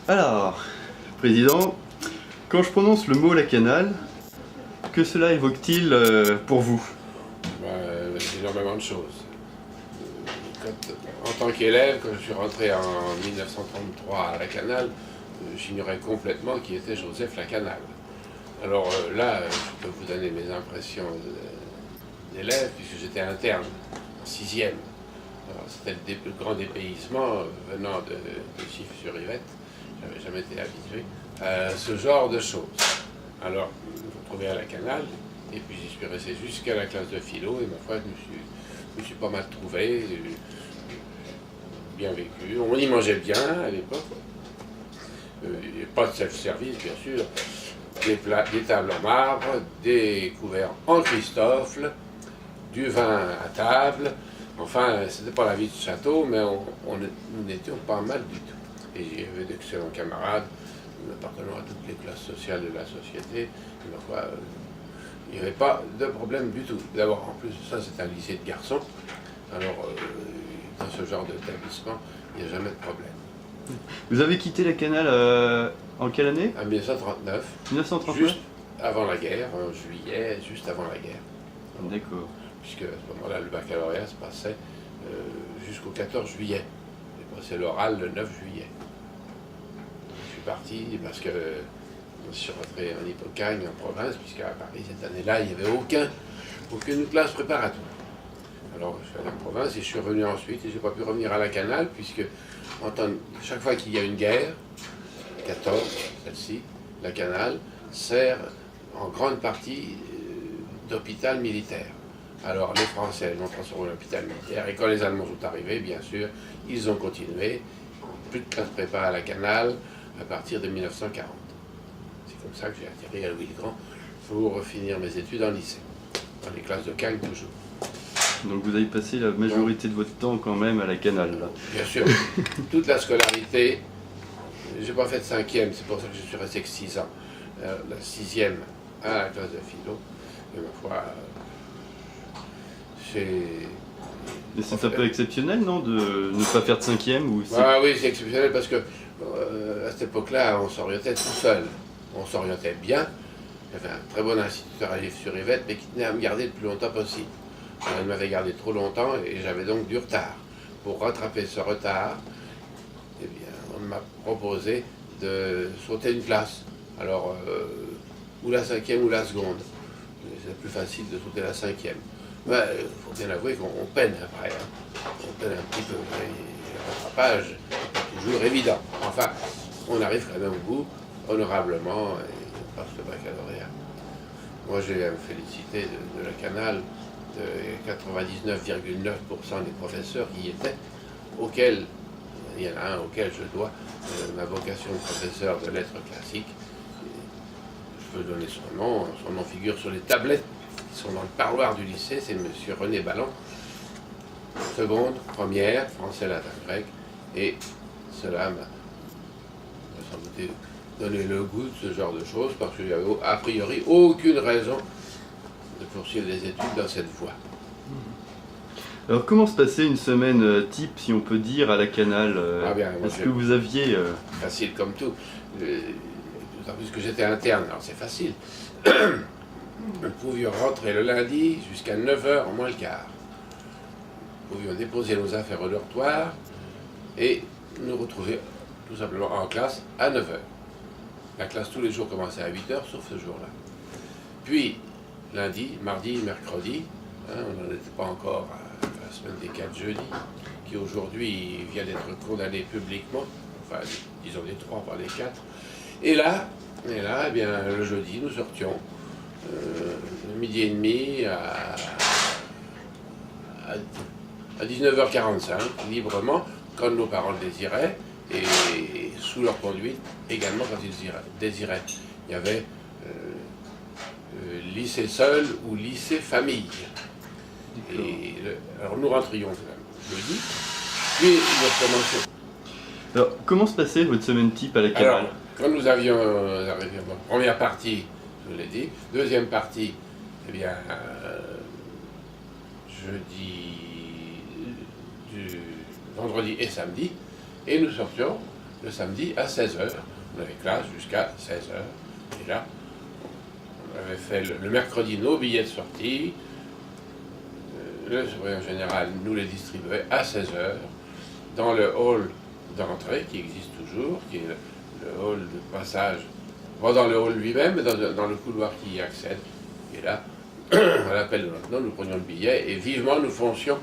Alors, Président, quand je prononce le mot la canale, que cela évoque-t-il pour vous? Énormément de choses. En tant qu'élève, quand je suis rentré en 1933 à la Canale, j'ignorais complètement qui était Joseph Lacanal. Alors là, je peux vous donner mes impressions d'élève, puisque j'étais interne, en 6e. C'était le grand dépaysement venant de Chiffre-sur-Yvette. Je n'avais jamais été habitué à ce genre de choses. Alors, je me retrouvais à la Canale, et puis j'y suis resté jusqu'à la classe de philo, et ma foi, je me suis pas mal trouvé, bien vécu. On y mangeait bien à l'époque. Pas de self-service, bien sûr. Des tables en marbre, des couverts en Christoffel, du vin à table. Enfin, c'était pas la vie de château, mais nous n'étions pas mal du tout. Et j'avais d'excellents camarades, appartenant à toutes les classes sociales de la société. Et ma foi, il n'y avait pas de problème du tout. D'abord, en plus, ça c'est un lycée de garçons. Alors, dans ce genre d'établissement, il n'y a jamais de problème. Vous avez quitté la Canale en quelle année? En 1939. 1939? Juste avant la guerre, en juillet, juste avant la guerre. D'accord. Puisque à ce moment-là, le baccalauréat se passait jusqu'au 14 juillet. J'ai passé l'oral le 9 juillet. Je suis parti parce que je suis rentré en Hippocagne, en province, puisqu'à Paris, cette année-là, il n'y avait aucune classe préparatoire. Alors, je suis allé en province et je suis revenu ensuite, et je n'ai pas pu revenir à la Canale, puisque chaque fois qu'il y a une guerre, 14, celle-ci, la Canale, sert en grande partie d'hôpital militaire. Alors, les Français l'ont transformé en hôpital militaire, et quand les Allemands sont arrivés, bien sûr, ils ont continué. Plus de classe prépa à la Canale à partir de 1940. C'est comme ça que j'ai atterri à Louis-le-Grand pour finir mes études en lycée, dans les classes de Cagnes toujours. Donc vous avez passé la majorité de votre temps quand même à la Canale, là. Bien sûr, toute la scolarité, j'ai pas fait de 5e, c'est pour ça que je suis resté que 6 ans. La 6e à la classe de philo, et ma foi, Et c'est un peu exceptionnel, non, de ne pas faire de 5e ou Ah oui, c'est exceptionnel parce que à cette époque-là, on s'orientait tout seul. On s'orientait bien. J'avais un très bon instituteur à Chiffre-sur-Yvette, mais qui tenait à me garder le plus longtemps possible. Alors, il m'avait gardé trop longtemps et j'avais donc du retard. Pour rattraper ce retard, eh bien, on m'a proposé de sauter une classe. Alors, ou la 5e ou la seconde. C'est plus facile de sauter la 5e. Il faut bien avouer qu'on peine après. On peine un petit peu. Le rattrapage n'est pas toujours évident. Enfin, on arrive quand même au bout, honorablement, et on passe le baccalauréat. Moi, j'ai à me féliciter de la Canale, de 99,9% des professeurs qui y étaient, auxquels, il y en a un auquel je dois ma vocation de professeur de lettres classiques. Je peux donner son nom figure sur les tablettes qui sont dans le parloir du lycée, c'est M. René Balland, seconde, première, français, latin, grec, et cela m'a sans doute donné le goût de ce genre de choses, parce qu'il n'y avait a priori aucune raison de poursuivre des études dans cette voie. Alors comment se passait une semaine type, si on peut dire, à la Canale? Est-ce que vous aviez... Facile comme tout. D'autant plus que j'étais interne, alors c'est facile. Nous pouvions rentrer le lundi jusqu'à 9h moins le quart. Nous pouvions déposer nos affaires au dortoir et nous retrouver tout simplement en classe à 9h. La classe tous les jours commençait à 8h, sauf ce jour-là. Puis, lundi, mardi, mercredi, on n'en était pas encore à la semaine des 4 jeudis, qui aujourd'hui vient d'être condamné publiquement, enfin, disons les 3 par les 4. Et là, eh bien, le jeudi, nous sortions midi et demi à 19h45, librement, quand nos parents le désiraient, et sous leur conduite, également quand ils désiraient. Il y avait lycée seul ou lycée famille. Alors nous rentrions jeudi, puis nous recommencions. Alors, comment se passait votre semaine type à la Canale? Alors, quand nous avions arrivé à la première partie, je vous l'ai dit, deuxième partie, eh bien, jeudi, vendredi et samedi, et nous sortions le samedi à 16 h. On avait classe jusqu'à 16 h. Et là, on avait fait le mercredi nos billets de sortie. Le surveillant général nous les distribuait à 16 h dans le hall d'entrée qui existe toujours, qui est le hall de passage, pas dans le hall lui-même, mais dans le couloir qui y accède. Et là, à l'appel de notre nom, nous prenions le billet et vivement nous foncions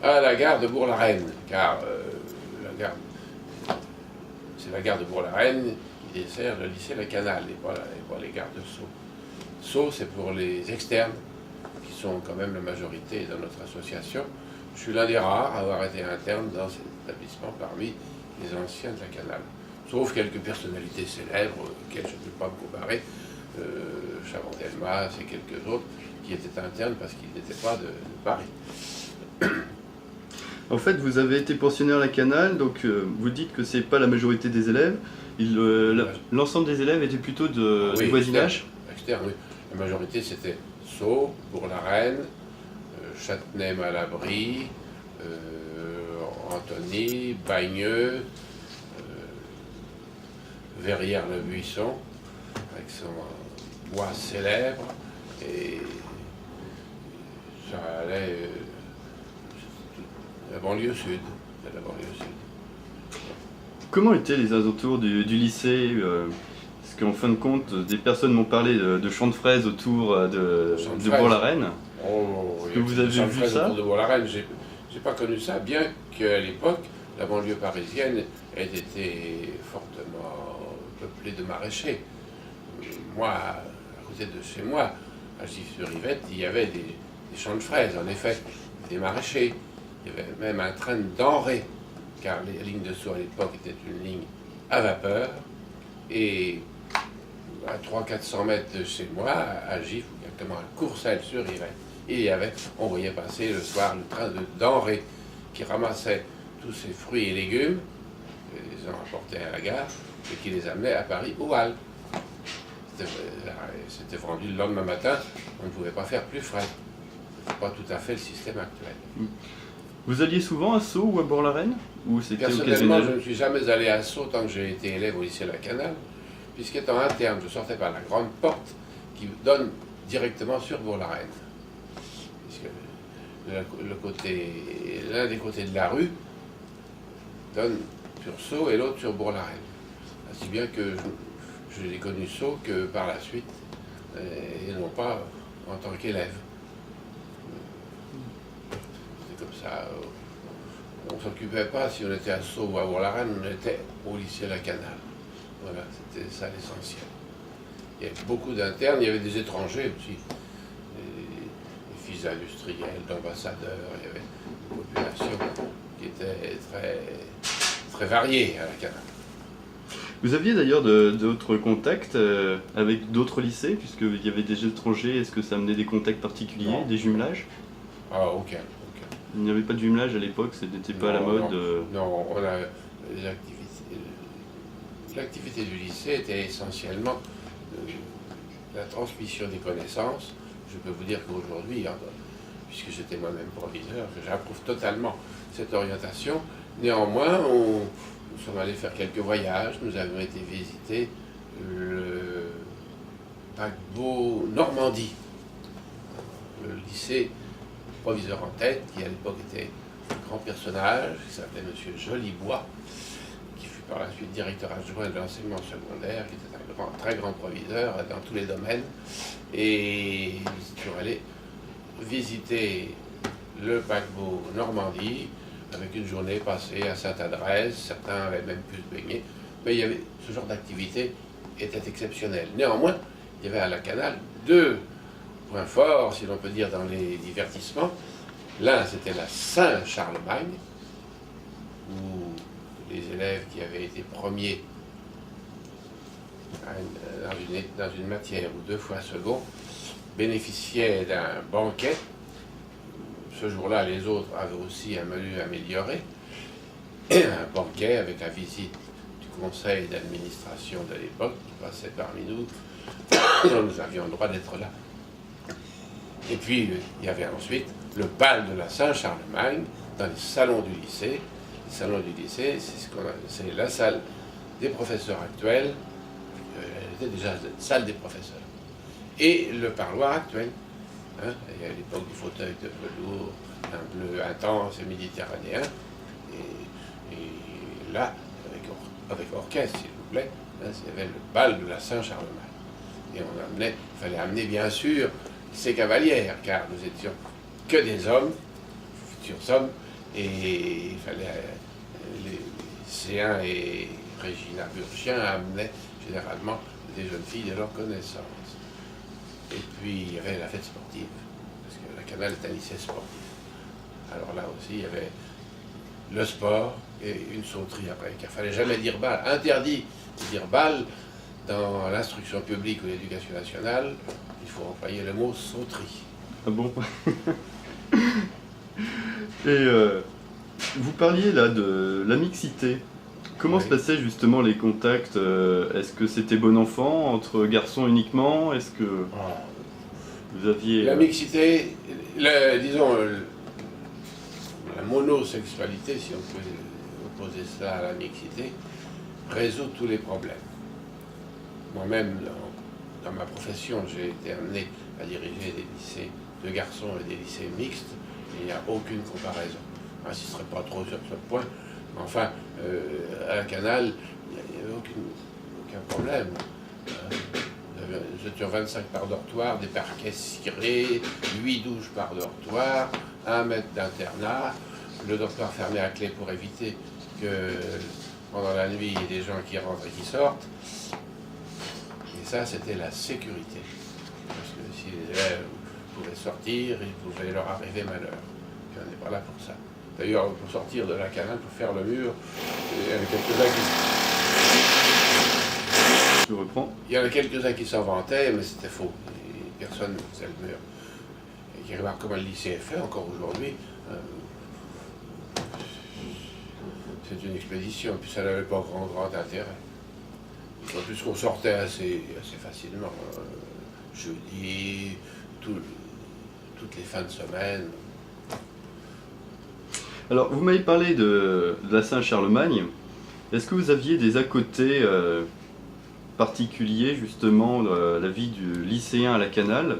à la gare de Bourg-la-Reine, car c'est la gare de Bourg-la-Reine qui dessert le lycée La Canale et pas les gares de Sceaux. Sceaux, c'est pour les externes, qui sont quand même la majorité dans notre association. Je suis l'un des rares à avoir été interne dans cet établissement parmi les anciens de La Canale. Sauf quelques personnalités célèbres, auxquelles je ne peux pas me comparer, Chaban-Delmas et quelques autres, qui étaient internes parce qu'ils n'étaient pas de Paris. En fait, vous avez été pensionnaire à La Canale, donc vous dites que c'est pas la majorité des élèves. L'ensemble des élèves étaient plutôt du voisinage. Externe, oui. La majorité, c'était Sceaux, Bourg-la-Reine, Châtenay-Malabry, Antony, Bagneux, Verrières-le-Buisson, avec son bois célèbre, et ça allait la banlieue sud. La banlieue sud. Comment étaient les alentours du lycée parce qu'en fin de compte, des personnes m'ont parlé de champs de fraises autour de Bourg-la-Reine. Est-ce que vous avez vu ça? Autour de Bourg-la-Reine, j'ai pas connu ça, bien qu'à l'époque, la banlieue parisienne ait été fortement peuplée de maraîchers. Moi, à côté de chez moi, à Gif-sur-Yvette, il y avait des champs de fraises, en effet, des maraîchers. Il y avait même un train de denrées, car les lignes de Sceaux à l'époque étaient une ligne à vapeur. Et à 300-400 mètres de chez moi, à Gif, exactement à Courcelles-sur-Yvette, on voyait passer le soir le train de denrées qui ramassait tous ces fruits et légumes, et les en apportait à la gare, et qui les amenait à Paris aux Halles. C'était vendu le lendemain matin, on ne pouvait pas faire plus frais. C'était pas tout à fait le système actuel. Vous alliez souvent à Sceaux ou à Bourg-la-Reine? Personnellement, je ne suis jamais allé à Sceaux tant que j'ai été élève au lycée La Canale, puisqu'étant interne, je sortais par la grande porte qui donne directement sur Bourg-la-Reine. Puisque l'un des côtés de la rue donne sur Sceaux et l'autre sur Bourg-la-Reine. Ainsi bien que je n'ai connu Sceaux que par la suite, et non pas en tant qu'élève. C'est comme ça. On ne s'occupait pas, si on était à Sceaux ou à Bourg-la-Reine, on était au lycée La Canale. Voilà, c'était ça l'essentiel. Il y avait beaucoup d'internes, il y avait des étrangers aussi, des fils d'industriels, d'ambassadeurs, il y avait une population qui était très, très variée à La Canale. Vous aviez d'ailleurs d'autres contacts avec d'autres lycées, puisqu'il y avait des étrangers, est-ce que ça amenait des contacts particuliers, Non. des jumelages? Ah, aucun. Il n'y avait pas de jumelage à l'époque, ce n'était pas à la mode. Non, on a les activités. L'activité du lycée était essentiellement la transmission des connaissances. Je peux vous dire qu'aujourd'hui, puisque j'étais moi-même proviseur, j'approuve totalement cette orientation. Néanmoins, nous sommes allés faire quelques voyages. Nous avons été visiter le paquebot Normandie, le lycée proviseur en tête, qui à l'époque était un grand personnage, qui s'appelait M. Jolibois, qui fut par la suite directeur adjoint de l'enseignement secondaire, qui était un très grand proviseur dans tous les domaines. Et nous étions allés visiter le paquebot Normandie, avec une journée passée à Sainte-Adresse. Certains avaient même pu se baigner, mais il y avait, ce genre d'activité était exceptionnel. Néanmoins, il y avait à La Canale deux points forts, si l'on peut dire, dans les divertissements. L'un, c'était la Saint-Charlemagne, où les élèves qui avaient été premiers dans une matière ou 2 fois second bénéficiaient d'un banquet. Ce jour-là, les autres avaient aussi un menu amélioré, un banquet avec la visite du conseil d'administration de l'époque qui passait parmi nous. Nous avions le droit d'être là. Et puis, il y avait ensuite le bal de la Saint-Charlemagne dans les salons du lycée, Le salon du lycée, c'est la salle des professeurs actuels, elle était déjà la salle des professeurs, et le parloir actuel. Hein, et à l'époque du fauteuil de velours, un bleu intense et méditerranéen, et là, avec orchestre, s'il vous plaît, hein, il y avait le bal de la Saint-Charlemagne. Et il fallait amener bien sûr ces cavalières, car nous étions que des hommes, futurs hommes, et il fallait les lycéens et Régina Burchien amenaient généralement des jeunes filles de leur connaissance. Et puis il y avait la fête sportive, parce que la Canale est un lycée sportif. Alors là aussi il y avait le sport et une sauterie après, car il ne fallait jamais dire bal, interdit de dire bal dans l'instruction publique ou l'éducation nationale, il faut employer le mot sauterie. Ah bon? Et vous parliez là de la mixité. Comment se passaient justement les contacts? Est-ce que c'était bon enfant, entre garçons uniquement? Est-ce que vous aviez... La mixité, disons, la monosexualité, si on peut opposer ça à la mixité, résout tous les problèmes. Moi-même, dans ma profession, j'ai été amené à diriger des lycées de garçons et des lycées mixtes, et il n'y a aucune comparaison. Je n'insisterai pas trop sur ce point, mais enfin, à la Canale, il n'y avait aucun problème. Nous étions 25 par dortoir, des parquets cirés, 8 douches par dortoir, 1 mètre d'internat, le dortoir fermé à clé pour éviter que pendant la nuit, il y ait des gens qui rentrent et qui sortent. Et ça, c'était la sécurité. Parce que si les élèves pouvaient sortir, il pouvait leur arriver malheur. Puis on n'est pas là pour ça. D'ailleurs, pour sortir de la Canale, pour faire le mur, il y en a quelques-uns qui... Je reprends. Il y en a quelques-uns qui s'en vantaient, mais c'était faux. Et personne ne faisait le mur. Et qui remarque comment le lycée est fait encore aujourd'hui. C'est une expédition, puis ça n'avait pas grand intérêt. En plus qu'on sortait assez facilement. Jeudi, toutes les fins de semaine. Alors, vous m'avez parlé de la Saint-Charlemagne. Est-ce que vous aviez des à-côtés particuliers, justement, la vie du lycéen à la Canale?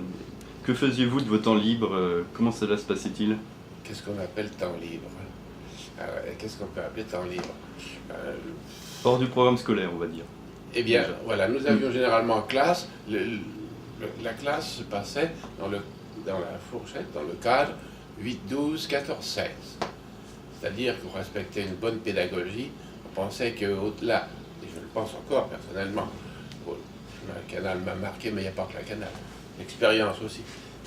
Que faisiez-vous de vos temps libres? Comment cela se passait-il? Qu'est-ce qu'on appelle temps libre? Qu'est-ce qu'on peut appeler temps libre? Hors du programme scolaire, on va dire. Eh bien, voilà, nous avions généralement en classe, la classe se passait dans la fourchette, dans le cadre 8, 12, 14, 16. C'est-à-dire qu'on respectait une bonne pédagogie, on pensait qu'au-delà, et je le pense encore personnellement, la Canale m'a marqué, mais il n'y a pas que la Canale, l'expérience aussi,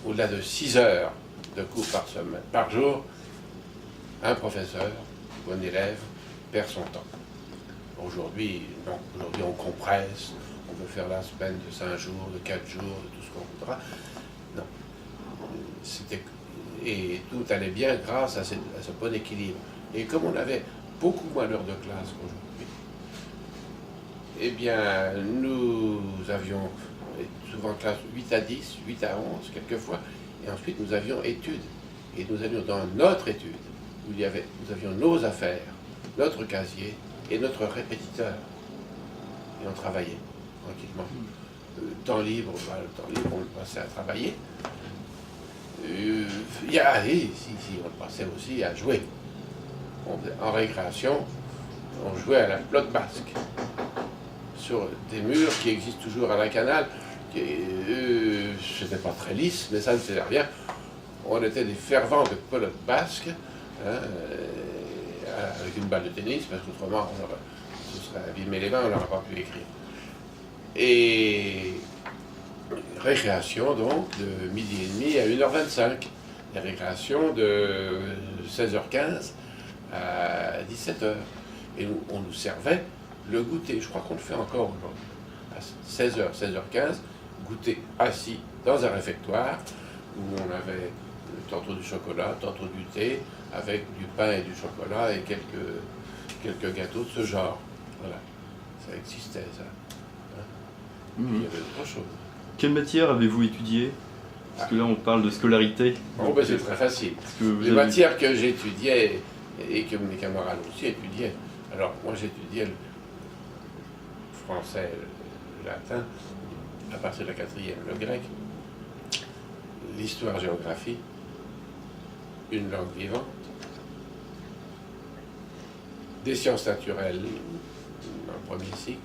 au-delà de 6 heures de cours par jour, un professeur, un élève, perd son temps. Aujourd'hui, non. Aujourd'hui, on compresse, on peut faire la semaine de 5 jours, de 4 jours, de tout ce qu'on voudra. Non. Et tout allait bien grâce à ce bon équilibre. Et comme on avait beaucoup moins d'heures de classe qu'aujourd'hui, eh bien, nous avions souvent classe 8 à 10, 8 à 11, quelquefois, et ensuite nous avions études. Et nous allions dans notre étude, où nous avions nos affaires, notre casier et notre répétiteur. Et on travaillait tranquillement. Le temps libre, on le passait à travailler. On le passait aussi à jouer. En récréation, on jouait à la pelote basque sur des murs qui existent toujours à la Canale. C'était pas très lisse, mais ça ne faisait rien. On était des fervents de pelote basque, hein, avec une balle de tennis, parce qu'autrement, on se serait abîmé les mains, on n'aurait pas pu écrire. Et récréation, donc, de midi et demi à 1h25. Et récréation de 16h15 à 17h. Et on nous servait le goûter. Je crois qu'on le fait encore aujourd'hui. À 16h, 16h15, goûter assis dans un réfectoire où on avait tantôt du chocolat, tantôt du thé, avec du pain et du chocolat et quelques gâteaux de ce genre. Voilà, ça existait ça. Hein. Il y avait autre chose. Quelle matière avez-vous étudié? Parce que là on parle de scolarité. Bon, ben, c'est très facile. Les matières que j'étudiais et que mes camarades aussi étudiaient. Alors moi j'étudiais le français, le latin, à partir de la quatrième, le grec, l'histoire-géographie, une langue vivante, des sciences naturelles en premier cycle,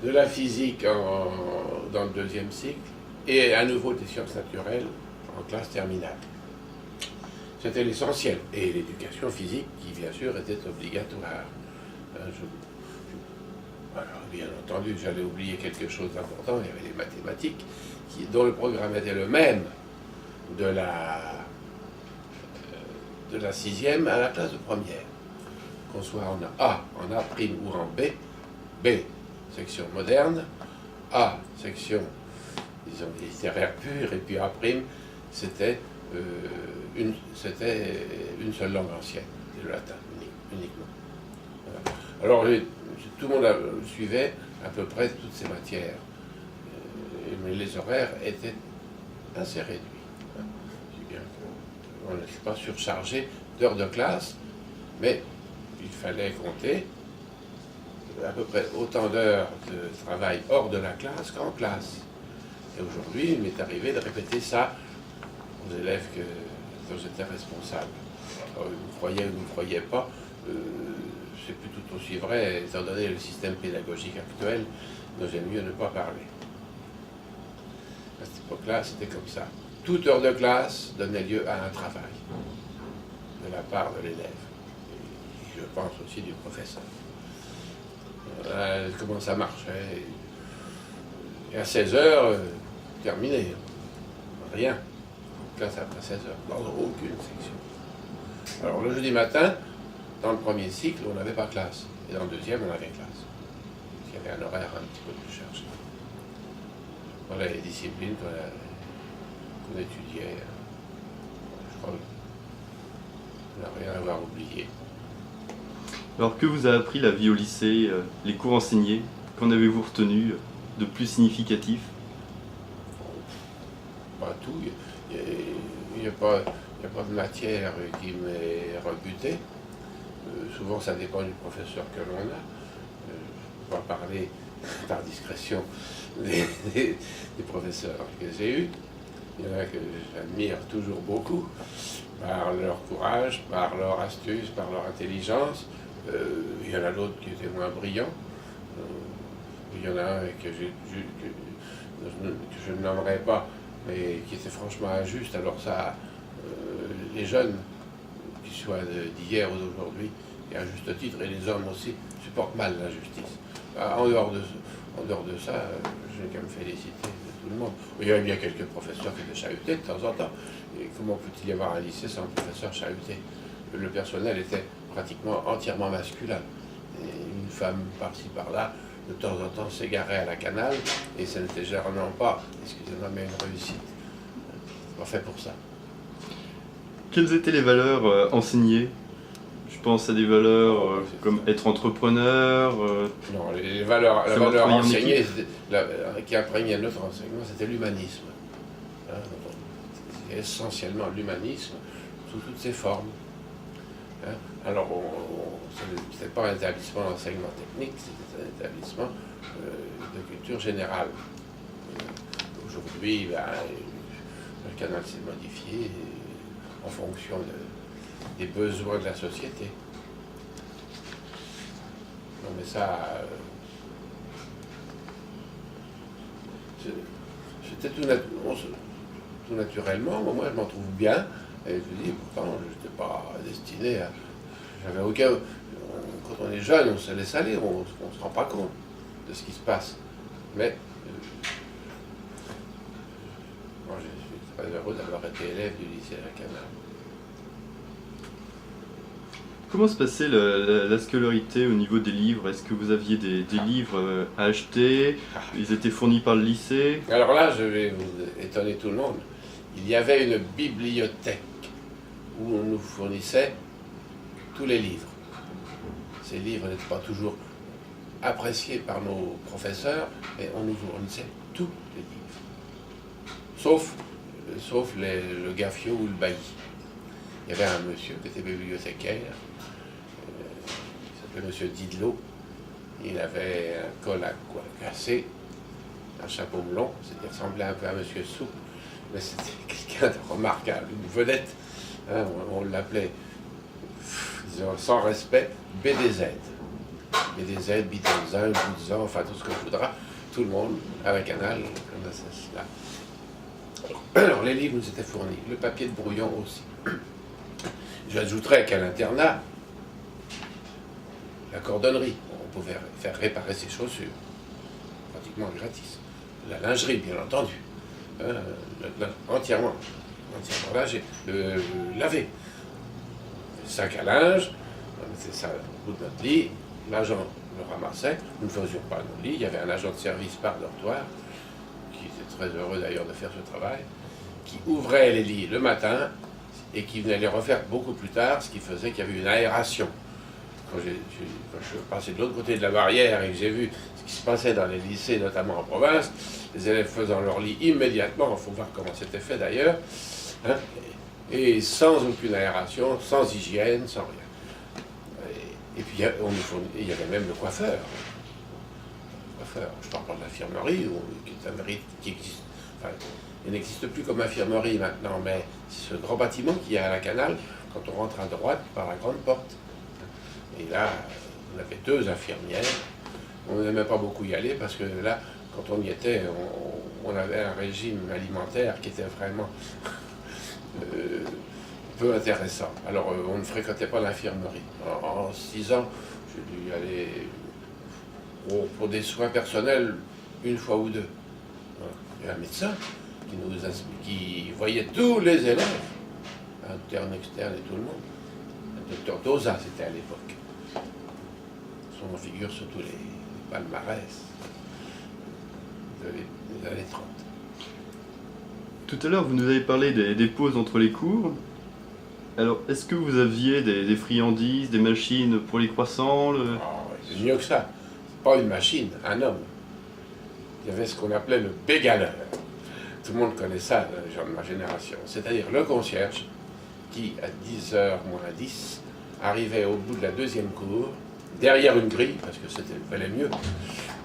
de la physique dans le deuxième cycle, et à nouveau des sciences naturelles en classe terminale. C'était l'essentiel. Et l'éducation physique qui, bien sûr, était obligatoire. Alors, bien entendu, j'allais oublier quelque chose d'important, il y avait les mathématiques, dont le programme était le même de la sixième à la classe de première. Qu'on soit en A, en A' ou en B, B, section moderne, A, section, disons, littéraire pure, et puis A', c'était une seule langue ancienne, le latin uniquement. Voilà. Alors, tout le monde suivait à peu près toutes ces matières, mais les horaires étaient assez réduits. On n'était pas surchargé d'heures de classe, mais il fallait compter à peu près autant d'heures de travail hors de la classe qu'en classe. Et aujourd'hui, il m'est arrivé de répéter ça aux élèves dont j'étais responsable. Alors, vous me croyez ou vous ne me croyez pas, c'est plus tout aussi vrai, étant donné le système pédagogique actuel, dont j'aime mieux ne pas parler. À cette époque-là, c'était comme ça. Toute heure de classe donnait lieu à un travail de la part de l'élève. Et je pense aussi du professeur. Comment ça marchait. Et à 16 heures, terminé. Rien. Classe après 16 heures, dans aucune section. Alors le jeudi matin, dans le premier cycle, on n'avait pas classe. Et dans le deuxième, on avait classe. Il y avait un horaire un petit peu plus chargé. Voilà les disciplines qu'on étudiait. Je crois qu'on n'a rien à avoir oublié. Alors que vous a appris la vie au lycée, les cours enseignés? Qu'en avez-vous retenu de plus significatif? Pas tout. Il n'y a pas de matière qui m'est rebutée. Souvent, ça dépend du professeur que l'on a. Je ne peux pas parler par discrétion des professeurs que j'ai eus. Il y en a que j'admire toujours beaucoup, par leur courage, par leur astuce, par leur intelligence. Il y en a d'autres qui étaient moins brillants. Il y en a un que je ne nommerai pas, mais qui était franchement injuste. Alors ça, les jeunes, qu'ils soient d'hier ou d'aujourd'hui, et à juste titre, et les hommes aussi, supportent mal l'injustice. En dehors de ça, je n'ai qu'à me féliciter de tout le monde. Il y avait bien quelques professeurs qui étaient chahutés de temps en temps. Et comment peut-il y avoir un lycée sans professeur chahuté? Le personnel était pratiquement entièrement masculin. Et une femme par-ci par-là, de temps en temps, s'égarait à la canale, et ce n'était généralement pas, excusez-moi, mais une réussite. Pas fait pour ça. Quelles étaient les valeurs enseignées? Je pense à des valeurs comme être entrepreneur. Non, la valeur enseignée, qui imprégnait notre enseignement, c'était l'humanisme. Hein, c'était essentiellement l'humanisme sous toutes ses formes. Hein. Alors, ce n'était pas un établissement d'enseignement technique, c'était un établissement de culture générale. Aujourd'hui, le canal s'est modifié en fonction des besoins de la société. Non, mais ça, c'était tout naturellement. Moi, je m'en trouve bien. Et je dis, pourtant, je n'étais pas destiné à... J'avais aucun... Quand on est jeune, on se laisse aller, on ne se rend pas compte de ce qui se passe. Mais moi, je suis très heureux d'avoir été élève du lycée La Canale. Comment se passait la scolarité au niveau des livres? Est-ce que vous aviez des livres à acheter? Ils étaient fournis par le lycée? Alors là, je vais vous étonner tout le monde. Il y avait une bibliothèque où on nous fournissait tous les livres. Ces livres n'étaient pas toujours appréciés par nos professeurs, mais on nous fournissait tous les livres. Sauf le Gaffio ou le Bailly. il y avait un monsieur qui était bibliothécaire, il s'appelait monsieur Didelot. Il avait un col à quoi cassé, un chapeau melon, il ressemblait un peu à monsieur Sou, mais c'était quelqu'un de remarquable, une vedette. Hein, on l'appelait, disons, sans respect, BDZ. BDZ, Beatlezin, Boudzan, enfin tout ce qu'on voudra, tout le monde à la Canal, comme cela. Alors les livres nous étaient fournis, le papier de brouillon aussi. J'ajouterais qu'à l'internat, la cordonnerie, on pouvait faire réparer ses chaussures, pratiquement gratis. La lingerie, bien entendu, entièrement lagée, lavé. Le sac à linge, on mettait ça au bout de notre lit, l'agent le ramassait, nous ne faisions pas nos lits, il y avait un agent de service par dortoir, qui était très heureux d'ailleurs de faire ce travail, qui ouvrait les lits le matin et qui venait les refaire beaucoup plus tard, ce qui faisait qu'il y avait une aération. Quand je passais de l'autre côté de la barrière et que j'ai vu ce qui se passait dans les lycées, notamment en province, les élèves faisant leur lit immédiatement, il faut voir comment c'était fait d'ailleurs, hein, et sans aucune aération, sans hygiène, sans rien. Et puis il y avait même le coiffeur. Je parle pas de l'infirmerie, qui est un mérite qui existe. Enfin, il n'existe plus comme infirmerie maintenant, mais c'est ce grand bâtiment qui est à la Canal, quand on rentre à droite par la grande porte. Et là, on avait 2 infirmières. On n'aimait pas beaucoup y aller parce que là, quand on y était, on avait un régime alimentaire qui était vraiment peu intéressant. Alors, on ne fréquentait pas l'infirmerie. En 6 ans, j'ai dû y aller pour des soins personnels 1 fois ou 2. Il y a un médecin qui voyait tous les élèves, internes, externes et tout le monde. Le docteur Dosa, c'était à l'époque. Son figure sur tous les palmarès des années 30. Tout à l'heure, vous nous avez parlé des pauses entre les cours. Alors, est-ce que vous aviez des friandises, des machines pour les croissants C'est mieux que ça. Pas une machine, un homme. Il y avait ce qu'on appelait le bégaleur. Tout le monde connaît ça, les gens de ma génération. C'est-à-dire le concierge qui, à 10h moins 10, arrivait au bout de la 2e cour, derrière une grille, parce que c'était valait mieux,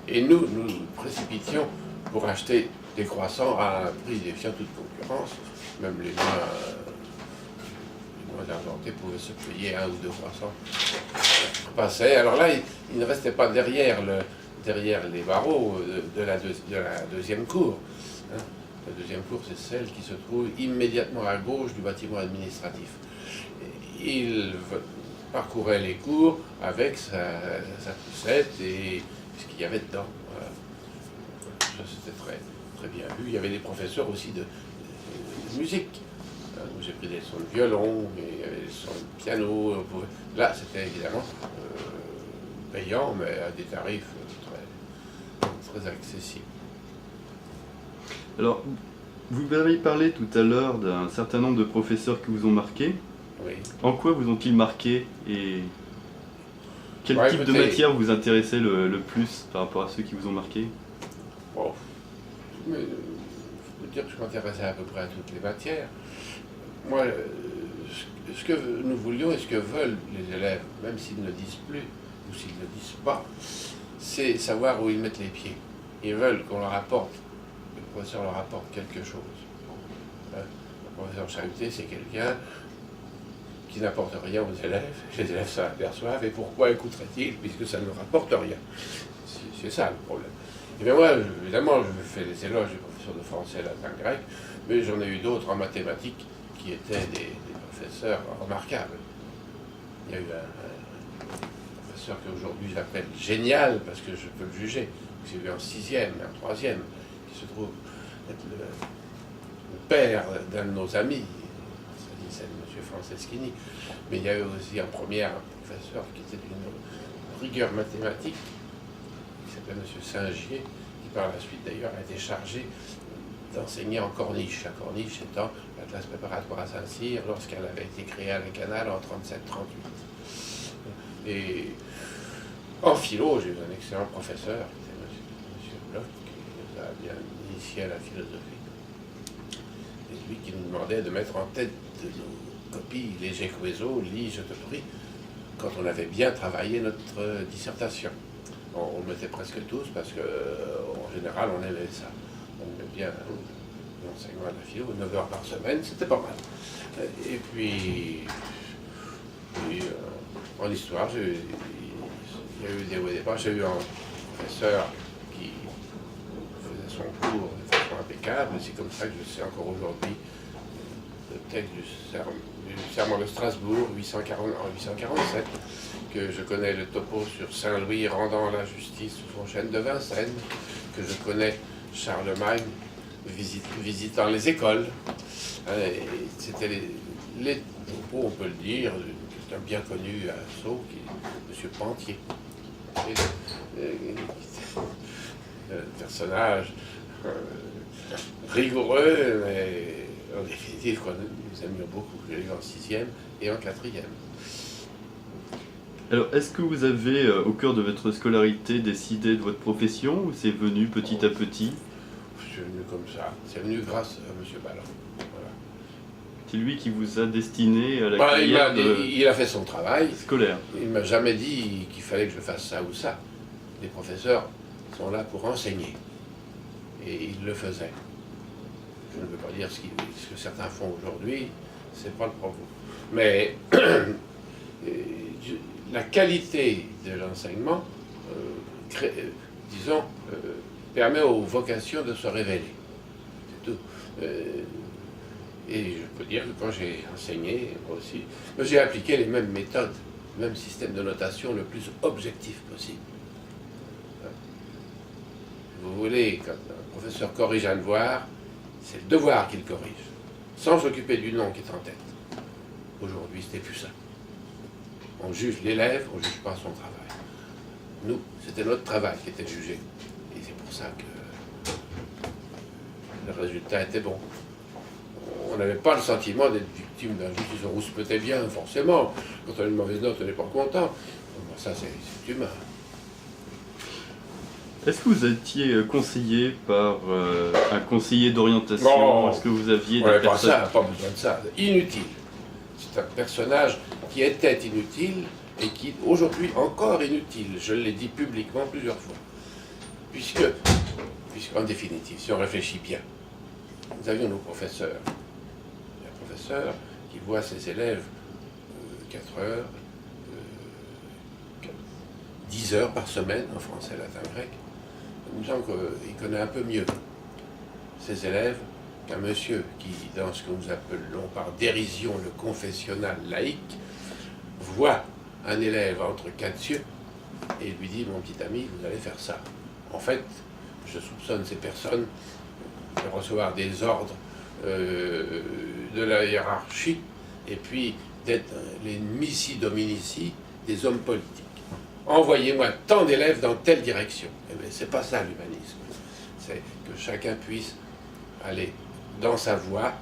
et nous précipitions pour acheter des croissants à un prix défiant toute concurrence. Même les moins argentés pouvaient se payer 1 ou 2 croissants. Passait. Alors là, il ne restait pas derrière les barreaux de la 2e cour. Hein. La 2e cour, c'est celle qui se trouve immédiatement à gauche du bâtiment administratif. Il parcourait les cours avec sa poussette et ce qu'il y avait dedans. Voilà. Ça, c'était très, très bien vu. Il y avait des professeurs aussi de musique. J'ai pris des leçons de violon, et des leçons de piano. Là, c'était évidemment payant, mais à des tarifs très, très accessibles. Alors, vous avez parlé tout à l'heure d'un certain nombre de professeurs qui vous ont marqué. Oui. En quoi vous ont-ils marqué et quel type de matière vous intéressait le plus par rapport à ceux qui vous ont marqué? Bon, je peux dire que je m'intéressais à peu près à toutes les matières. Moi, ce que nous voulions et ce que veulent les élèves, même s'ils ne disent plus ou s'ils ne disent pas, c'est savoir où ils mettent les pieds. Ils veulent qu'on leur apporte, que le professeur leur apporte quelque chose. Le professeur Chahuté, c'est quelqu'un qui n'apporte rien aux élèves. Les élèves s'en aperçoivent, et pourquoi écouterait-il puisque ça ne leur apporte rien? C'est ça le problème. Et bien moi, évidemment, je fais des éloges des professeurs de français, latin, grec, mais j'en ai eu d'autres en mathématiques qui étaient des professeurs remarquables. Il y a eu un professeur qu'aujourd'hui j'appelle génial, parce que je peux le juger, que j'ai vu en 6e, en 3e, qui se trouve être le père d'un de nos amis, c'est M. Franceschini. Mais il y a eu aussi en première un professeur qui était d'une rigueur mathématique, qui s'appelait M. Saint-Gier, qui par la suite d'ailleurs a été chargé d'enseigner en Corniche. La Corniche étant la classe préparatoire à Saint-Cyr lorsqu'elle avait été créée à la Canal en 37-38. Et en philo, j'ai eu un excellent professeur, qui était M. Bloch, qui nous a bien initié à la philosophie. Et lui qui nous demandait de mettre en tête de nos copie, léger Coeso, lis, je te prie, quand on avait bien travaillé notre dissertation. On le mettait presque tous parce que, en général, on aimait ça. On aimait bien l'enseignement de la philo, 9 heures par semaine, c'était pas mal. Et puis en histoire, il y a eu des hauts et des bas. J'ai eu un professeur qui faisait son cours de façon impeccable, et c'est comme ça que je sais encore aujourd'hui le texte du serment de Strasbourg, 847, que je connais le topo sur Saint-Louis rendant la justice sous son chêne de Vincennes, que je connais Charlemagne visitant les écoles. C'était les topos, on peut le dire, quelqu'un bien connu à Sceaux, qui est M. Pentier. Un personnage rigoureux, mais en définitive, nous aimions beaucoup. Je l'ai eu en 6e et en 4e. Alors, est-ce que vous avez, au cœur de votre scolarité, décidé de votre profession, ou c'est venu petit à petit? C'est venu comme ça. C'est venu grâce à M. Ballon. Voilà. C'est lui qui vous a destiné à la carrière il a fait son travail scolaire. Il ne m'a jamais dit qu'il fallait que je fasse ça ou ça. Les professeurs sont là pour enseigner. Et ils le faisaient. Je ne veux pas dire ce que certains font aujourd'hui, c'est pas le propos. Mais la qualité de l'enseignement, disons, permet aux vocations de se révéler. C'est tout. Et je peux dire que quand j'ai enseigné, moi aussi, j'ai appliqué les mêmes méthodes, le même système de notation le plus objectif possible. Vous voulez, quand un professeur corrige un devoir, c'est le devoir qu'il corrige, sans s'occuper du nom qui est en tête. Aujourd'hui, c'était plus ça. On juge l'élève, on ne juge pas son travail. Nous, c'était notre travail qui était jugé. Et c'est pour ça que le résultat était bon. On n'avait pas le sentiment d'être victime d'injustice. On rouspétait bien, forcément. Quand on a une mauvaise note, on n'est pas content. Ça, c'est humain. Est-ce que vous étiez conseillé par un conseiller d'orientation? Est-ce que vous aviez des personnes... Pas besoin de ça. Inutile. C'est un personnage qui était inutile et qui aujourd'hui encore inutile. Je l'ai dit publiquement plusieurs fois. Puisqu'en définitive, si on réfléchit bien, nous avions nos professeurs. Un professeur qui voit ses élèves 4 heures, 10 heures par semaine en français, latin, grec. Il me semble qu'il connaît un peu mieux ses élèves qu'un monsieur qui, dans ce que nous appelons par dérision le confessionnal laïque, voit un élève entre 4 yeux et lui dit « Mon petit ami, vous allez faire ça ». En fait, je soupçonne ces personnes de recevoir des ordres de la hiérarchie et puis d'être les missi dominici des hommes politiques. Envoyez-moi tant d'élèves dans telle direction. Eh bien, c'est pas ça l'humanisme. C'est que chacun puisse aller dans sa voie,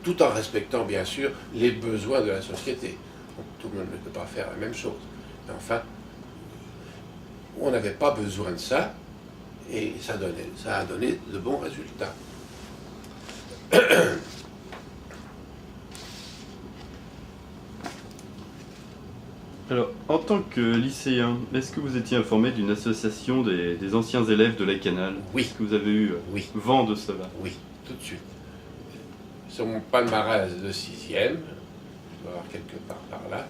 tout en respectant bien sûr les besoins de la société. Donc, tout le monde ne peut pas faire la même chose. Mais enfin, on n'avait pas besoin de ça, et ça a donné de bons résultats. Alors, en tant que lycéen, est-ce que vous étiez informé d'une association des anciens élèves de la Canale? Oui. Est-ce que vous avez eu vent de cela? Oui, tout de suite. Sur mon palmarès de 6e, je dois avoir quelque part par là,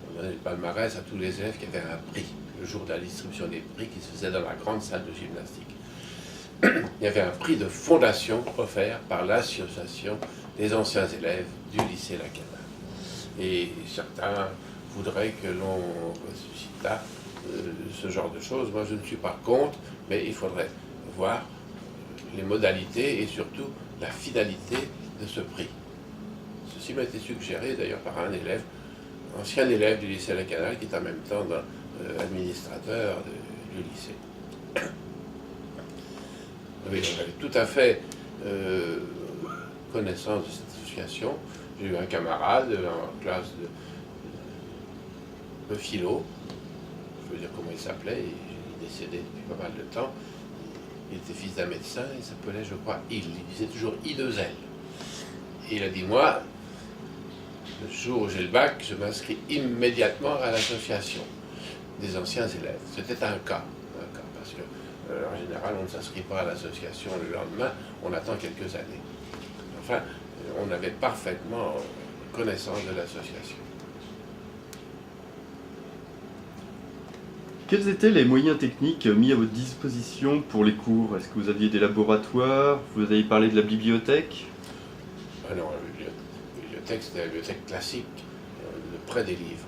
on donnait le palmarès à tous les élèves qui avaient un prix, le jour de la distribution des prix qui se faisait dans la grande salle de gymnastique. Il y avait un prix de fondation offert par l'association des anciens élèves du lycée La Canale. Et certains voudraient que l'on ressuscitât ce genre de choses. Moi, je ne suis pas contre, mais il faudrait voir les modalités et surtout la finalité de ce prix. Ceci m'a été suggéré d'ailleurs par un élève, ancien élève du lycée La Canale, qui est en même temps administrateur du lycée. Oui, on avait tout à fait connaissance de cette association. J'ai eu un camarade en classe de philo, je veux dire comment il s'appelait, il est décédé depuis pas mal de temps. Il était fils d'un médecin, il s'appelait, je crois, il disait toujours I2L. Et il a dit, moi, le jour où j'ai le bac, je m'inscris immédiatement à l'association des anciens élèves. C'était un cas, parce que en général, on ne s'inscrit pas à l'association le lendemain, on attend quelques années. Enfin, on avait parfaitement connaissance de l'association. Quels étaient les moyens techniques mis à votre disposition pour les cours? Est-ce que vous aviez des laboratoires? Vous avez parlé de la bibliothèque? Ah non, la bibliothèque, c'était la bibliothèque classique, près des livres.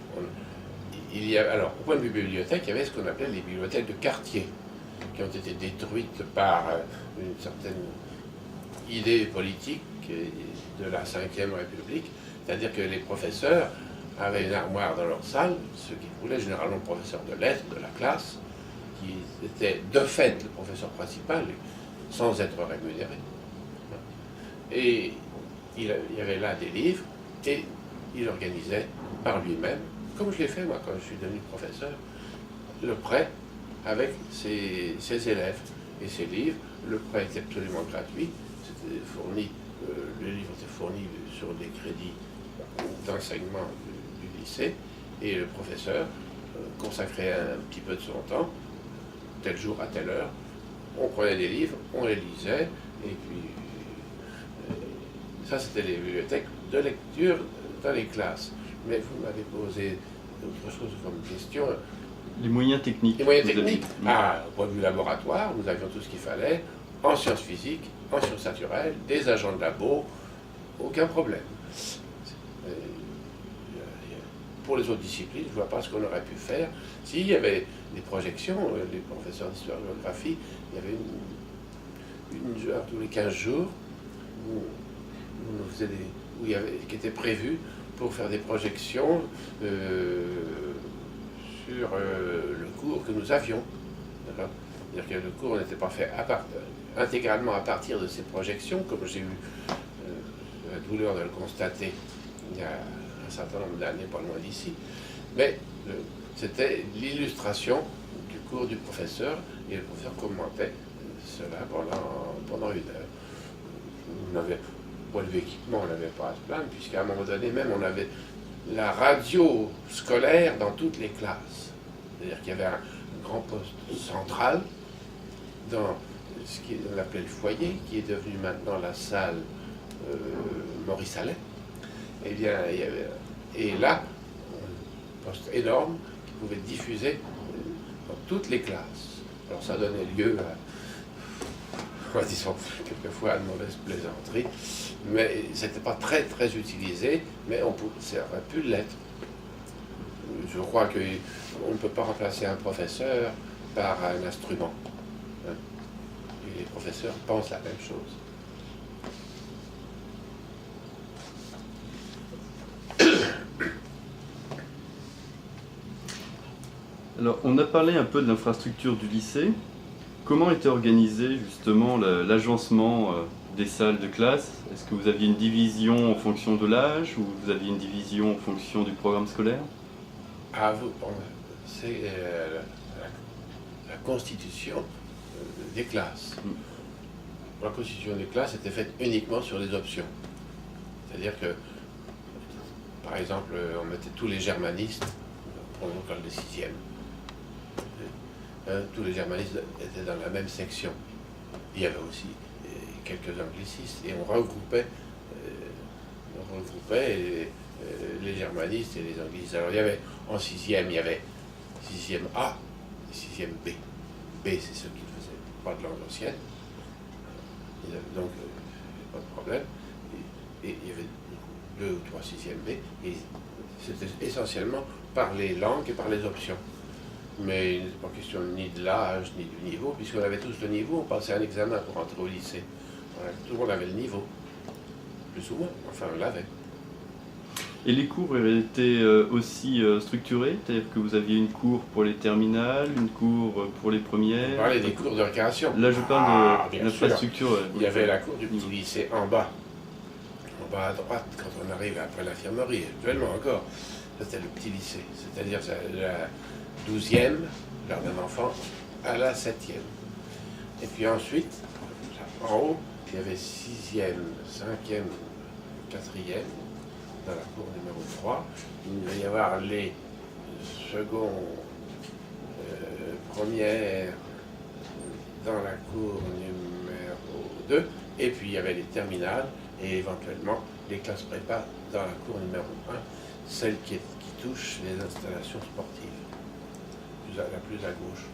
Alors, au point de vue bibliothèque, il y avait ce qu'on appelait les bibliothèques de quartier, qui ont été détruites par une certaine idée politique de la Ve République, c'est-à-dire que les professeurs avaient une armoire dans leur salle, ce qu'ils voulaient, généralement le professeur de lettres de la classe, qui était de fait le professeur principal, sans être rémunéré. Et il y avait là des livres, et il organisait par lui-même, comme je l'ai fait moi quand je suis devenu professeur, le prêt avec ses élèves et ses livres. Le prêt était absolument gratuit, c'était fourni, les livres étaient fournis sur des crédits d'enseignement du lycée, et le professeur consacrait un petit peu de son temps, tel jour à telle heure, on prenait des livres, on les lisait, et puis ça c'était les bibliothèques de lecture dans les classes. Mais vous m'avez posé autre chose comme question. Les moyens techniques. Les moyens techniques. Ah, au point de vue laboratoire, nous avions tout ce qu'il fallait, en sciences physiques, en sciences naturelles, des agents de labo, aucun problème. Pour les autres disciplines, je ne vois pas ce qu'on aurait pu faire. S'il y avait des projections, les professeurs d'histoire-géographie, il y avait une heure tous les 15 jours qui était prévue pour faire des projections sur le cours que nous avions. C'est-à-dire que le cours n'était pas fait intégralement à partir de ces projections, comme j'ai eu la douleur de le constater il y a un certain nombre d'années, pas loin d'ici, mais c'était l'illustration du cours du professeur, et le professeur commentait cela pendant une heure. Pour l'équipement, on n'avait pas à se plaindre, puisqu'à un moment donné même, on avait la radio scolaire dans toutes les classes. C'est-à-dire qu'il y avait un grand poste central dans ce qu'on appelait le foyer, qui est devenu maintenant la salle Maurice Allais. Eh bien, et là, un poste énorme qui pouvait diffuser dans toutes les classes. Alors ça donnait lieu à, disons, quelquefois à de mauvaises plaisanteries, mais c'était pas très très utilisé, mais ça aurait pu l'être. Je crois qu'on ne peut pas remplacer un professeur par un instrument. Et les professeurs pensent la même chose. Alors, on a parlé un peu de l'infrastructure du lycée. Comment était organisé justement l'agencement des salles de classe? Est-ce que vous aviez une division en fonction de l'âge ou vous aviez une division en fonction du programme scolaire? C'est la constitution des classes. La constitution des classes était faite uniquement sur les options. C'est-à-dire que, par exemple, on mettait tous les germanistes pour l'école des 6e. Tous les germanistes étaient dans la même section. Il y avait aussi quelques anglicistes, et on regroupait les germanistes et les anglicistes. Alors il y avait en 6e, il y avait 6e A et 6e B. B, c'est ceux qui ne faisaient pas de langue ancienne. Donc, pas de problème. Et il y avait 2 ou 3 6e B, et c'était essentiellement par les langues et par les options. Mais il n'était pas question ni de l'âge, ni du niveau, puisqu'on avait tous le niveau, on passait un examen pour entrer au lycée. Voilà, tout le monde avait le niveau, plus ou moins, enfin on l'avait. Et les cours étaient aussi structurés, c'est-à-dire que vous aviez une cour pour les terminales, une cour pour les premières. On parlait des cours de récréation. Là je parle de l'infrastructure. Il y avait la cour du petit lycée en bas à droite, quand on arrive après l'infirmerie, actuellement encore. C'était le petit lycée, c'est-à-dire la 12e, l'heure d'un enfant, à la 7e. Et puis ensuite, en haut, il y avait 6e, 5e, 4e, dans la cour numéro 3. Il va y avoir les seconds, premières dans la cour numéro 2, et puis il y avait les terminales, et éventuellement les classes prépa dans la cour numéro 1, celle qui touche les installations sportives, la plus à gauche.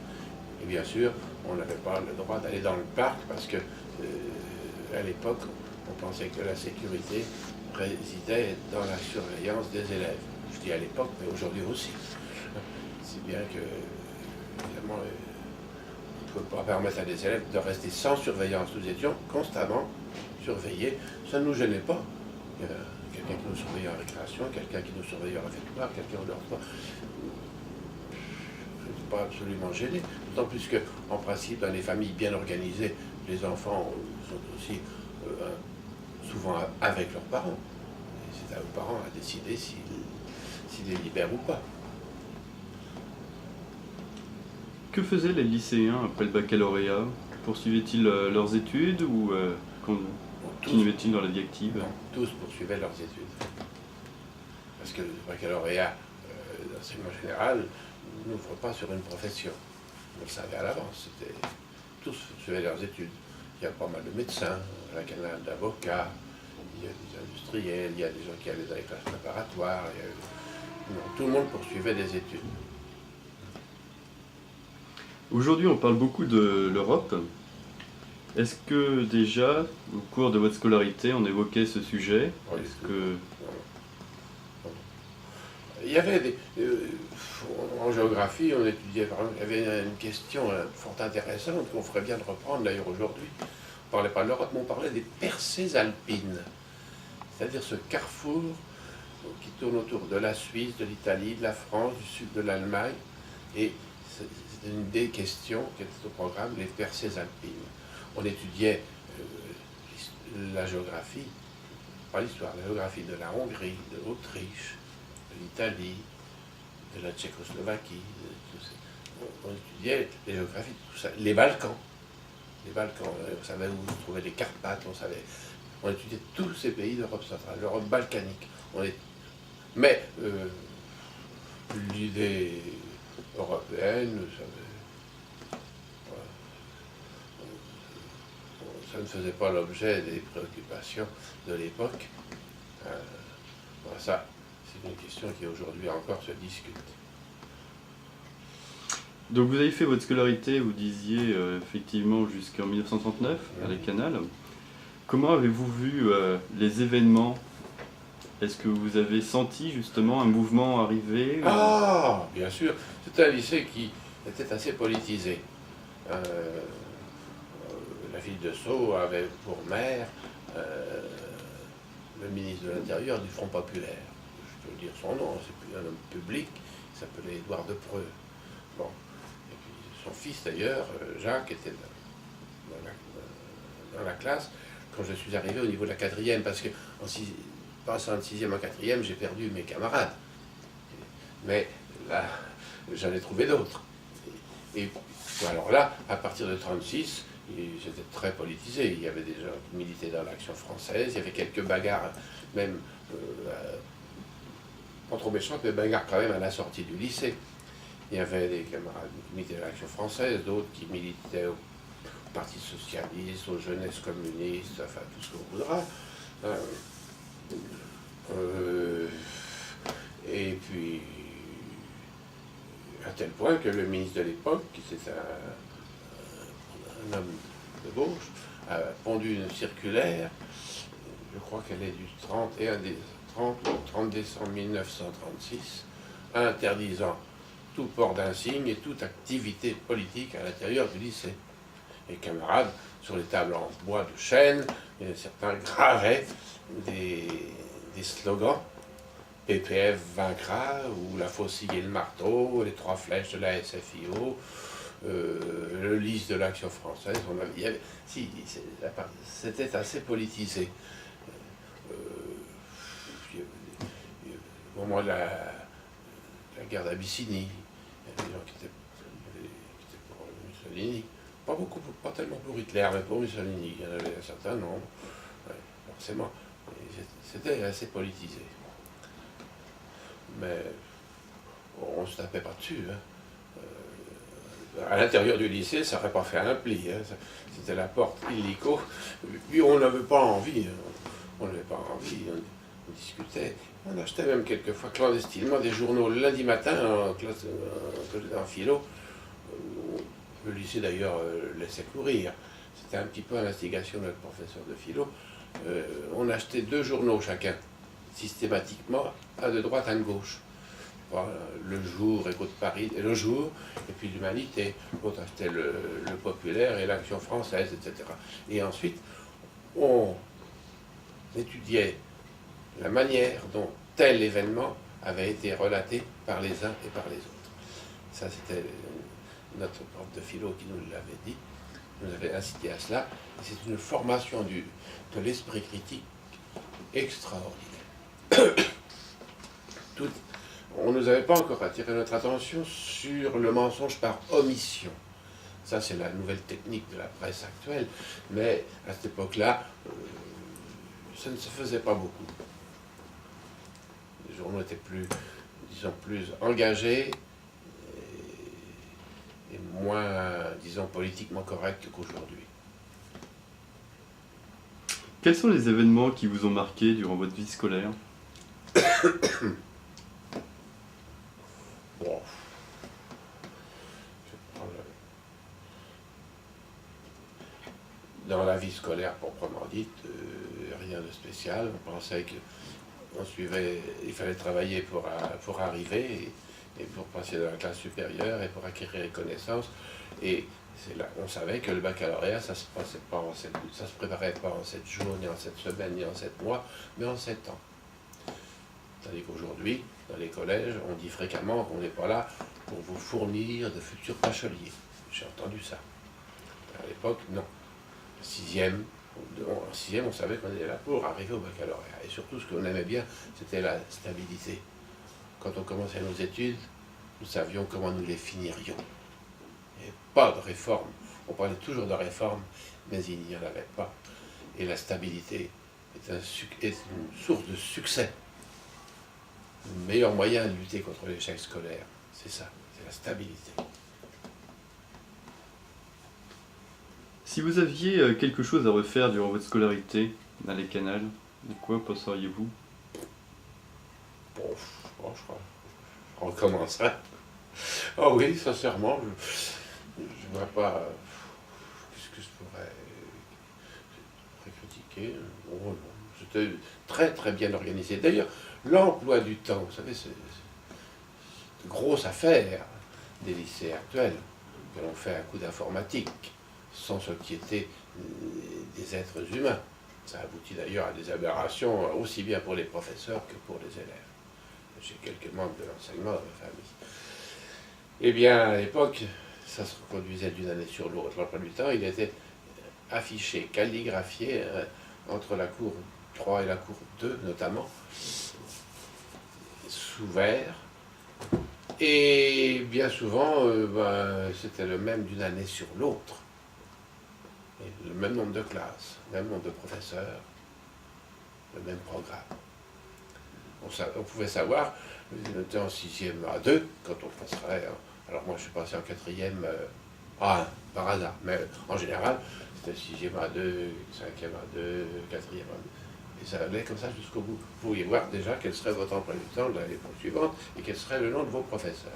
Et bien sûr, on n'avait pas le droit d'aller dans le parc parce que, à l'époque, on pensait que la sécurité résidait dans la surveillance des élèves. Je dis à l'époque, mais aujourd'hui aussi. Si bien que, évidemment, on ne peut pas permettre à des élèves de rester sans surveillance. Nous étions constamment surveillés. Ça ne nous gênait pas. Il y avait quelqu'un qui nous surveillait en récréation, quelqu'un qui nous surveillait en réfectoire, quelqu'un au dortoir. Je ne suis pas absolument gêné. D'autant plus qu'en principe, dans les familles bien organisées, les enfants sont aussi souvent avec leurs parents. Et c'est à leurs parents à décider s'ils les libèrent ou pas. Que faisaient les lycéens après le baccalauréat? Poursuivaient-ils leurs études ou continuaient-ils dans la vie active? Non, tous poursuivaient leurs études. Parce que le baccalauréat d'enseignement général n'ouvre pas sur une profession. On le savait à l'avance. Tous poursuivaient leurs études. Il y a pas mal de médecins, la canal d'avocats, il y a des industriels, il y a des gens qui allaient dans les classes préparatoires. Non, tout le monde poursuivait des études. Aujourd'hui, on parle beaucoup de l'Europe. Est-ce que déjà, au cours de votre scolarité, on évoquait ce sujet? Oui, Est-ce que... Il y avait en géographie, on étudiait, il y avait une question fort intéressante qu'on ferait bien de reprendre d'ailleurs aujourd'hui. On ne parlait pas de l'Europe, mais on parlait des percées alpines. C'est-à-dire ce carrefour qui tourne autour de la Suisse, de l'Italie, de la France, du sud de l'Allemagne. Et c'est une des questions qui était au programme, les percées alpines. On étudiait la géographie, pas l'histoire, la géographie de la Hongrie, de l'Autriche, de l'Italie, de la Tchécoslovaquie. On étudiait les géographies de tout ça. Les Balkans. Les Balkans, on savait où se trouvaient les Carpates, on étudiait tous ces pays d'Europe centrale, l'Europe balkanique. Mais l'idée européenne, ça ne faisait pas l'objet des préoccupations de l'époque. Ça, c'est une question qui aujourd'hui encore se discute. Donc vous avez fait votre scolarité, vous disiez effectivement jusqu'en 1939 à la Canale. Comment avez-vous vu les événements? Est-ce que vous avez senti justement un mouvement arriver? Ah, bien sûr. C'était un lycée qui était assez politisé. La ville de Sceaux avait pour maire le ministre de l'Intérieur du Front Populaire. Je peux dire son nom, c'est plus un homme public, il s'appelait Édouard de Preux. Bon. Et puis son fils d'ailleurs, Jacques, était dans la classe quand je suis arrivé au niveau de la 4e, parce que passant de 6e en 4e, j'ai perdu mes camarades. Mais là, j'en ai trouvé d'autres. Et alors là, à partir de 1936, j'étais très politisé. Il y avait des gens qui militaient dans l'Action française, il y avait quelques bagarres, même, pas trop méchantes, mais bagarres quand même à la sortie du lycée. Il y avait des camarades qui militaient dans l'Action française, d'autres qui militaient au Parti socialiste, aux jeunesses communistes, enfin tout ce qu'on voudra. Et puis, à tel point que le ministre de l'époque, qui était un homme de gauche, a pondu une circulaire, je crois qu'elle est du 30 ou 30 décembre 1936, interdisant tout port d'insigne et toute activité politique à l'intérieur du lycée. Les camarades, sur les tables en bois de chêne, certains gravaient des slogans. PPF vaincra, ou la faucille et le marteau, les 3 flèches de la SFIO, le lys de l'Action française. C'était assez politisé. Au moment de la guerre d'Abyssinie, il y avait des gens qui étaient pour Mussolini. Pas beaucoup, pas tellement pour Hitler, mais pour Mussolini. Il y en avait un certain nombre. Ouais, forcément. C'était assez politisé. mais on ne se tapait pas dessus. Hein. À l'intérieur du lycée, ça n'aurait pas fait un pli. Hein. C'était la porte illico. Puis on n'avait pas envie. Hein. On n'avait pas envie. On discutait. On achetait même quelquefois clandestinement des journaux le lundi matin en classe en philo. Le lycée d'ailleurs laissait courir. C'était un petit peu à l'instigation de notre professeur de philo. On achetait 2 journaux chacun, systématiquement, un de droite, un de gauche. Le Jour, Écho de Paris, et le Jour, et puis l'Humanité. L'autre achetait le Populaire et l'Action française, etc. Et ensuite, on étudiait la manière dont tel événement avait été relaté par les uns et par les autres. Ça, c'était notre prof de philo qui nous l'avait dit, nous avait incité à cela. Et c'est une formation de l'esprit critique extraordinaire. On ne nous avait pas encore attiré notre attention sur le mensonge par omission. Ça, c'est la nouvelle technique de la presse actuelle. Mais à cette époque-là, ça ne se faisait pas beaucoup. Les journaux étaient plus, disons, plus engagés et moins, disons, politiquement corrects qu'aujourd'hui. Quels sont les événements qui vous ont marqué durant votre vie scolaire? Bon. Dans la vie scolaire proprement dite, rien de spécial. On pensait qu'on suivait, il fallait travailler pour arriver et pour passer dans la classe supérieure et pour acquérir les connaissances. Et c'est là, on savait que le baccalauréat, ça se préparait pas en 7 jours, ni en 7 semaines, ni en 7 mois, mais en 7 ans. Tandis qu'aujourd'hui, dans les collèges, on dit fréquemment qu'on n'est pas là pour vous fournir de futurs bacheliers. J'ai entendu ça. À l'époque, non. En sixième, on savait qu'on était là pour arriver au baccalauréat. Et surtout, ce qu'on aimait bien, c'était la stabilité. Quand on commençait nos études, nous savions comment nous les finirions. Il n'y avait pas de réforme. On parlait toujours de réforme, mais il n'y en avait pas. Et la stabilité est une source de succès. Le meilleur moyen de lutter contre l'échec scolaire, c'est ça, c'est la stabilité. Si vous aviez quelque chose à refaire durant votre scolarité dans les canals, de quoi penseriez-vous? Bon, je crois. On recommencerait. Oh oui, sincèrement, je ne vois pas. Qu'est-ce que je pourrais critiquer? Bon, non. C'était très très bien organisé. D'ailleurs, l'emploi du temps, vous savez, c'est une grosse affaire des lycées actuels, que l'on fait à coup d'informatique, sans s'inquiéter des êtres humains. Ça aboutit d'ailleurs à des aberrations aussi bien pour les professeurs que pour les élèves. J'ai quelques membres de l'enseignement dans ma famille. Eh bien, à l'époque, ça se reconduisait d'une année sur l'autre. L'emploi du temps, il était affiché, calligraphié entre la cour 3 et la cour 2 notamment, sous verre. Et bien souvent, c'était le même d'une année sur l'autre. Le même nombre de classes, le même nombre de professeurs, le même programme. On pouvait savoir, on était en 6e A2, quand on passerait, alors moi je suis passé en 4e A1, par hasard, mais en général, c'était 6e A2, 5e A2, 4e A2, et ça allait comme ça jusqu'au bout. Vous pouviez voir déjà quel serait votre emploi du temps de l'année suivante, et quel serait le nom de vos professeurs.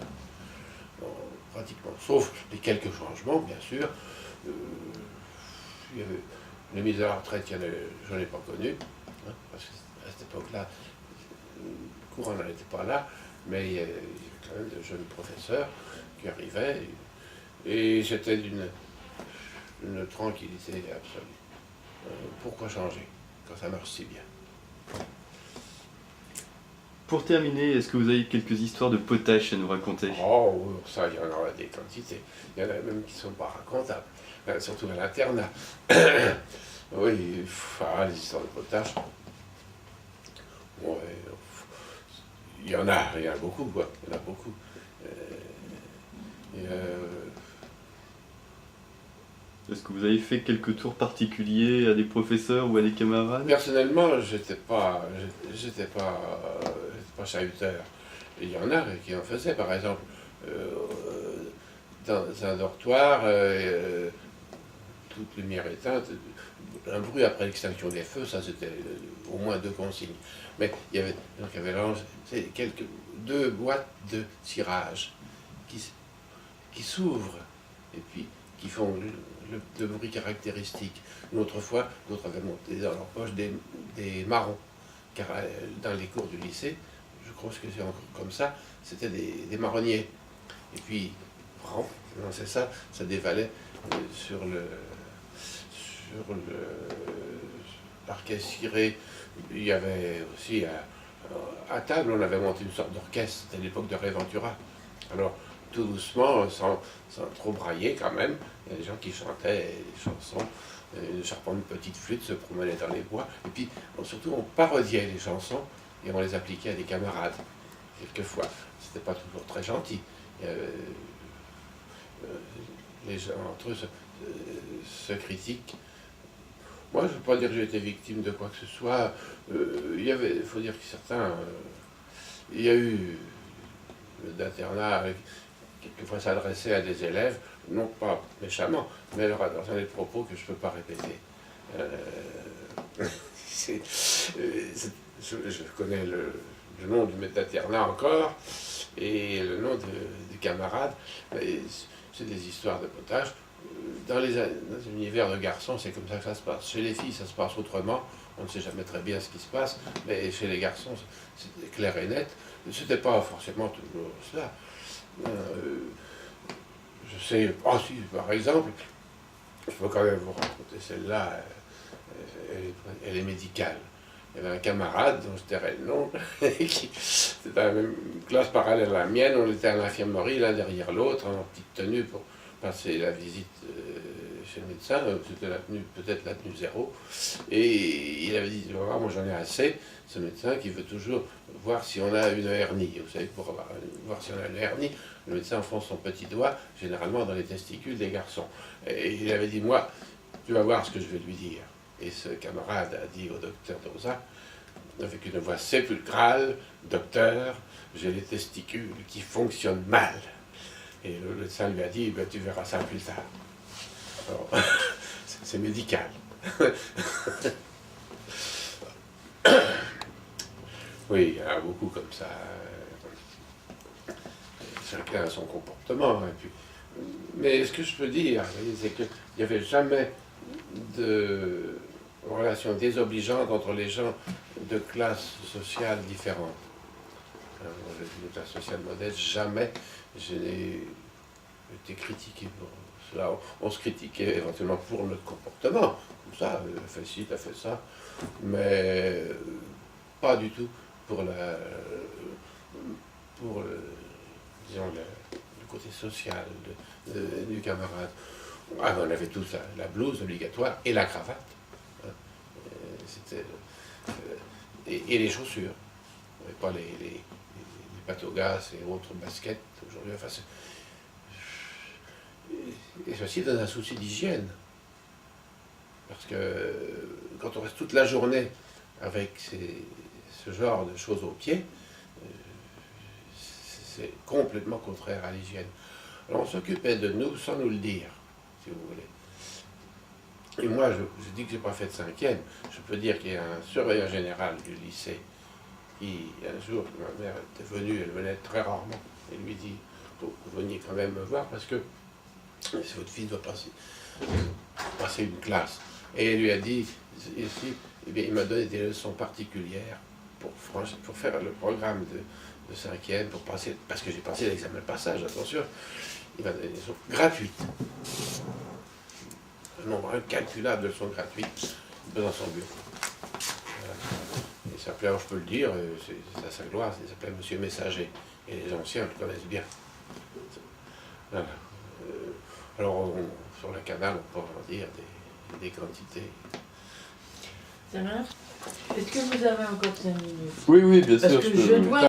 Bon, pratiquement, sauf les quelques changements, bien sûr. Il y avait le mise à la retraite, je n'en ai pas connu, hein, parce qu'à cette époque-là, le courant n'en était pas là, mais il y avait quand même de jeunes professeurs qui arrivaient, et c'était d'une tranquillité absolue. Pourquoi changer quand ça marche si bien? Pour terminer, est-ce que vous avez quelques histoires de potache à nous raconter? Oh, ça, il y en aura des quantités. Il y en a même qui ne sont pas racontables, surtout à l'internat. Oui, les histoires de potache. Ouais, il y en a beaucoup, quoi. Il y en a beaucoup. Est-ce que vous avez fait quelques tours particuliers à des professeurs ou à des camarades? Personnellement, j'étais pas chahuteur. Il y en a qui en faisaient, par exemple, dans un dortoir, toute lumière éteinte, un bruit après l'extinction des feux, ça c'était au moins 2 consignes. Mais il y avait, donc, il y avait 2 boîtes de cirage qui s'ouvrent et puis qui font le bruit caractéristique. Une autre fois, d'autres avaient monté dans leur poche des marrons, car dans les cours du lycée, je crois que c'est encore comme ça, c'était des marronniers. Et puis, c'est ça, ça dévalait sur le parquet ciré. Il y avait aussi, à table, on avait monté une sorte d'orchestre, c'était l'époque de Ray Ventura. Alors, tout doucement, sans trop brailler quand même, il y a des gens qui chantaient des chansons, une charpente petite flûte se promenait dans les bois, et puis surtout on parodiait les chansons et on les appliquait à des camarades. Quelquefois, c'était pas toujours très gentil. Les gens entre eux se critiquent. Moi, je ne veux pas dire que j'ai été victime de quoi que ce soit. Il faut dire que certains... il y a eu d'internat, quelquefois s'adressait à des élèves, non pas méchamment, mais leur adressant des propos que je ne peux pas répéter. Je connais le nom du maître d'internat encore, et le nom du camarade. C'est des histoires de potage. Dans l'univers de garçons, c'est comme ça que ça se passe. Chez les filles, ça se passe autrement. On ne sait jamais très bien ce qui se passe, mais chez les garçons, c'est clair et net. Ce n'était pas forcément toujours cela. Je sais, si, par exemple, je peux quand même vous raconter celle-là, elle est médicale. Il y avait un camarade, dont je tairai le nom, c'était dans la même classe parallèle à la mienne, on était à l'infirmerie, l'un derrière l'autre, en petite tenue pour passer la visite chez le médecin, c'était peut-être la tenue 0, et il avait dit, moi j'en ai assez, ce médecin qui veut toujours voir si on a une hernie. Vous savez, pour voir si on a une hernie, le médecin enfonce son petit doigt, généralement dans les testicules des garçons. Et il avait dit, moi, tu vas voir ce que je vais lui dire. Et ce camarade a dit au docteur Dosa, avec une voix sépulcrale, docteur, j'ai les testicules qui fonctionnent mal. Et le médecin lui a dit, ben, tu verras ça plus tard. C'est médical. Oui, il y en a beaucoup comme ça. Chacun a son comportement. Et puis... Mais ce que je peux dire, c'est qu'il n'y avait jamais de relation désobligeante entre les gens de classes sociales différentes. Une classe sociale modeste, jamais je n'ai été critiqué pour cela. On se critiquait éventuellement pour notre comportement, comme ça, t'as fait ci, t'as fait ça, mais pas du tout pour disons, le côté social du camarade. Ah, on avait tous la blouse obligatoire et la cravate. Hein. Et les chaussures. On n'avait pas les patogas et autres baskets aujourd'hui. Enfin, et ceci dans un souci d'hygiène. Parce que quand on reste toute la journée avec ce genre de choses aux pieds, c'est complètement contraire à l'hygiène. Alors on s'occupait de nous sans nous le dire, si vous voulez. Et moi, je dis que je n'ai pas fait de 5e. Je peux dire qu'il y a un surveillant général du lycée qui, un jour, ma mère était venue, elle venait très rarement, et lui dit, vous veniez quand même me voir parce que votre fille doit passer une classe. Et il lui a dit, ici, eh bien, il m'a donné des leçons particulières pour faire le programme de 5e, pour passer, parce que j'ai passé l'examen de passage, attention, il m'a donné des leçons gratuites. Un nombre incalculable de leçons gratuites dans son bureau. Voilà. Il s'appelait, alors je peux le dire, c'est à sa gloire, il s'appelait Monsieur Messager. Et les anciens le connaissent bien. Voilà. Alors, sur le canal, on peut en dire des quantités. Ça marche. Est-ce que vous avez encore 5 minutes? Oui, bien Parce sûr. que je dois